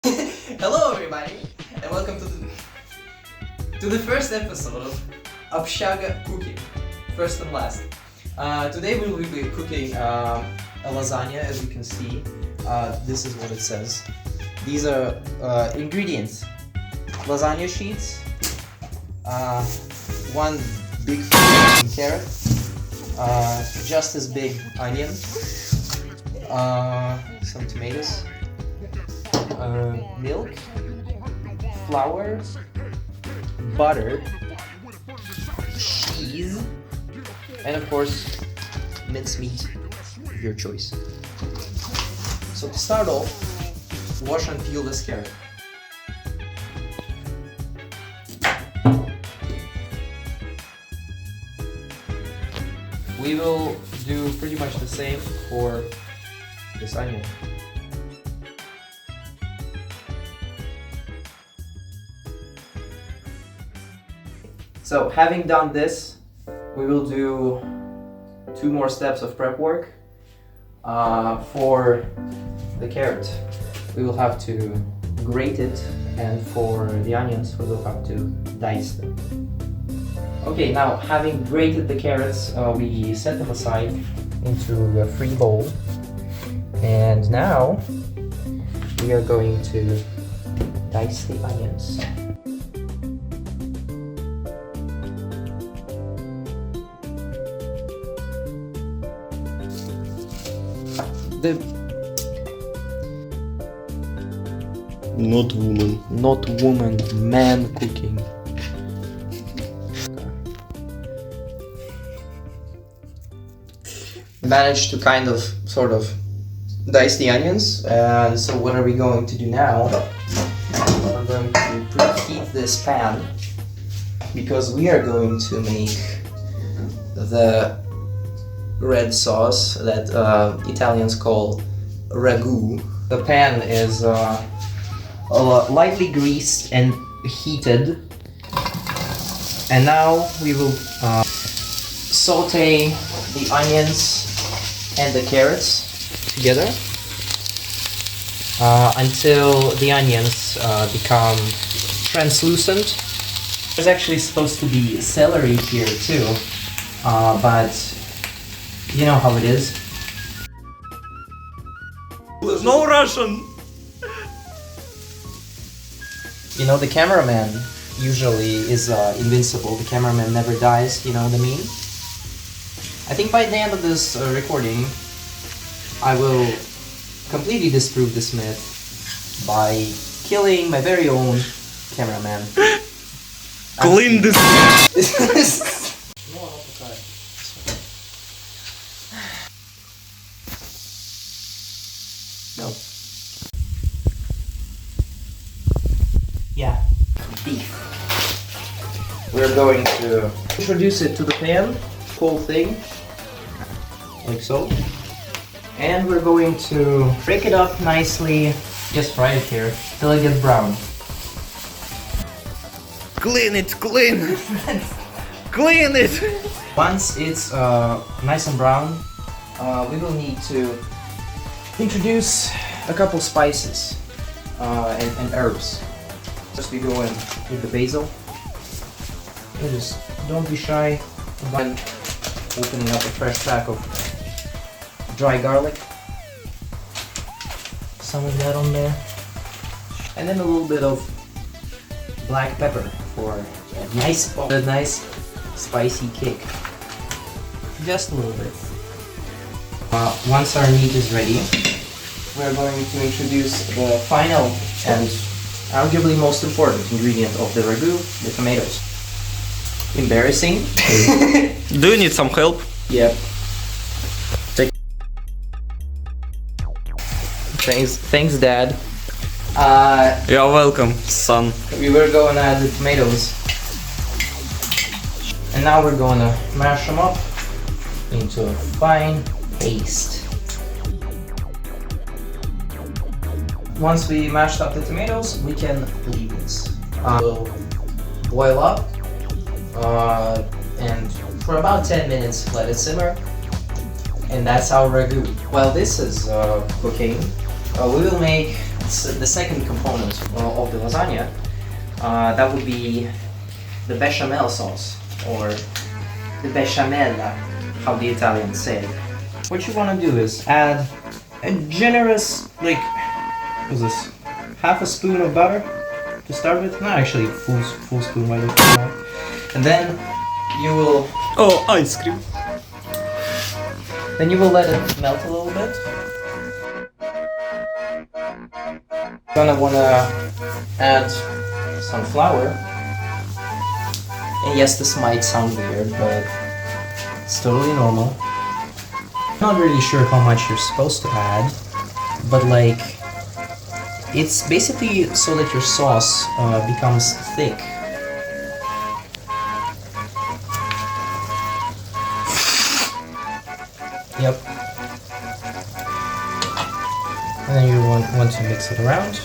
Hello everybody, and welcome to the first episode of Общага cooking, first and last. Today we will be cooking a lasagna. As you can see, this is what it says. These are ingredients: lasagna sheets, one big carrot, just as big onion, some tomatoes, milk, flour, butter, cheese, and of course mincemeat of your choice. So to start off, wash and peel this carrot. We will do pretty much the same for this onion. So having done this, we will do two more steps of prep work. For the carrot, we will have to grate it, and for the onions, we will have to dice them. Okay, now having grated the carrots, we set them aside into a free bowl. And now we are going to dice the onions. Not woman, man cooking. Managed to sort of dice the onions, and so what are we going to do now? We're going to preheat this pan because we are going to make the red sauce that Italians call ragu. The pan is lightly greased and heated, and now we will saute the onions and the carrots together until the onions become translucent. There's actually supposed to be celery here too, but you know how it is. No Russian! You know, the cameraman usually is invincible. The cameraman never dies, you know what I mean? I think by the end of this recording, I will completely disprove this myth by killing my very own cameraman. Clean this. No. Yeah, beef. We're going to introduce it to the pan, whole thing, like so. And we're going to break it up nicely, just fry it here, till it gets brown. Clean it, clean! Clean it! Once it's nice and brown, we will need to introduce a couple spices and herbs. First we go in with the basil. And just don't be shy about opening up a fresh pack of dry garlic. Some of that on there. And then a little bit of black pepper for a nice spicy kick. Just a little bit. Once our meat is ready, we're going to introduce the final and arguably most important ingredient of the ragu, the tomatoes. Embarrassing. Do you need some help? Yep. Thanks, Dad. You're welcome, son. We were going to add the tomatoes, and now we're going to mash them up into a fine paste. Once we mashed up the tomatoes, we can leave this. We'll boil up, and for about 10 minutes let it simmer, and that's our ragu. While this is cooking, we will make the second component of the lasagna. That would be the bechamel sauce, or the bechamella, how the Italians say it. What you want to do is add a generous, like, what's this? Half a spoon of butter to start with. Not actually full spoon, right? And then you will. Oh, ice cream. Then you will let it melt a little bit. Gonna wanna add some flour. And yes, this might sound weird, but it's totally normal. Not really sure how much you're supposed to add, but like, it's basically so that your sauce becomes thick. Yep. And then you want to mix it around.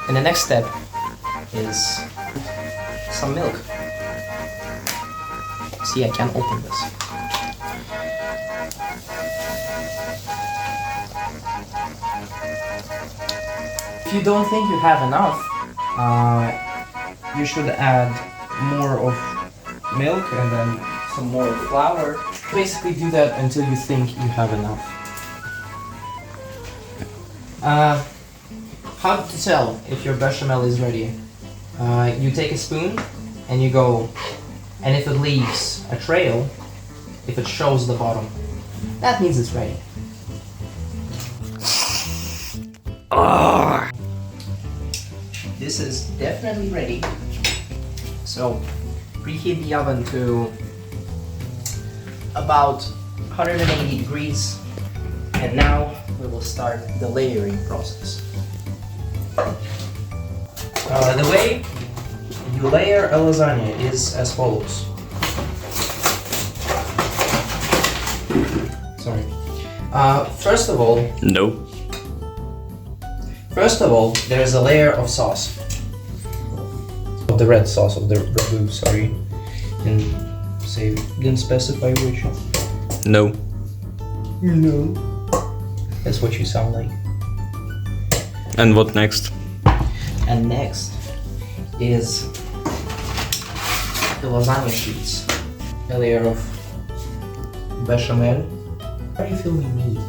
And the next step is some milk. See, I can't open this. If you don't think you have enough, you should add more of milk and then some more flour. Basically do that until you think you have enough. How to tell if your bechamel is ready? You take a spoon and you go, and if it leaves a trail, if it shows the bottom, that means it's ready. This is definitely ready. So preheat the oven to about 180 degrees, and now we will start the layering process. The way you layer a lasagna is as follows. Sorry. First of all, No. there's a layer of sauce. Of the red sauce, of the ragu, sorry. Didn't specify which. No. No. That's what you sound like. And what next? And next is the lasagna sheets. A layer of bechamel. How do you feel we need?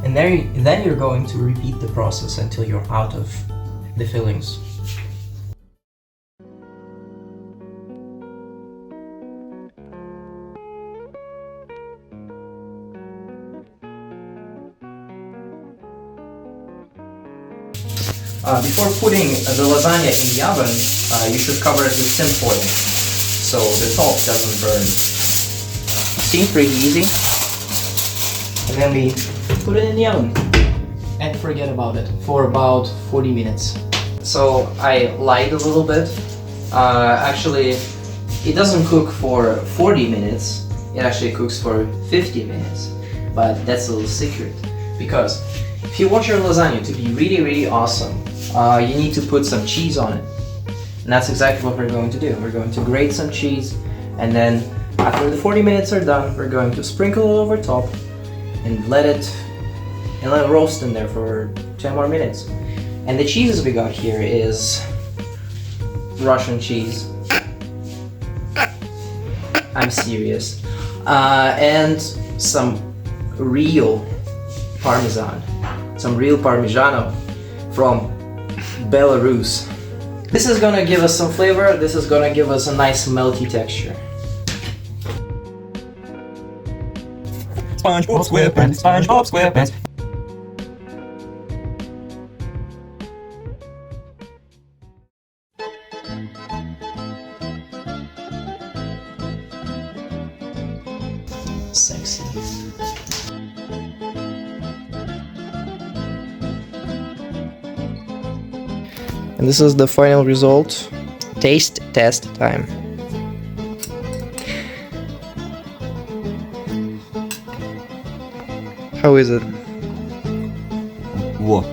And then you're going to repeat the process until you're out of the fillings. Before putting the lasagna in the oven, you should cover it with tin foil so the top doesn't burn. Seems pretty easy. And then we put it in the oven and forget about it for about 40 minutes. So I lied a little bit. Actually, it doesn't cook for 40 minutes. It actually cooks for 50 minutes. But that's a little secret, because if you want your lasagna to be really, really awesome, you need to put some cheese on it. And that's exactly what we're going to do. We're going to grate some cheese, and then after the 40 minutes are done, we're going to sprinkle it over top and let it roast in there for 10 more minutes. And the cheeses we got here is Russian cheese. I'm serious. And some real Parmesan. Some real Parmigiano from Belarus. This is gonna give us some flavor. This is gonna give us a nice melty texture. SpongeBob SquarePants, SpongeBob SquarePants. Sexy. And this is the final result. Taste test time. How is it? What?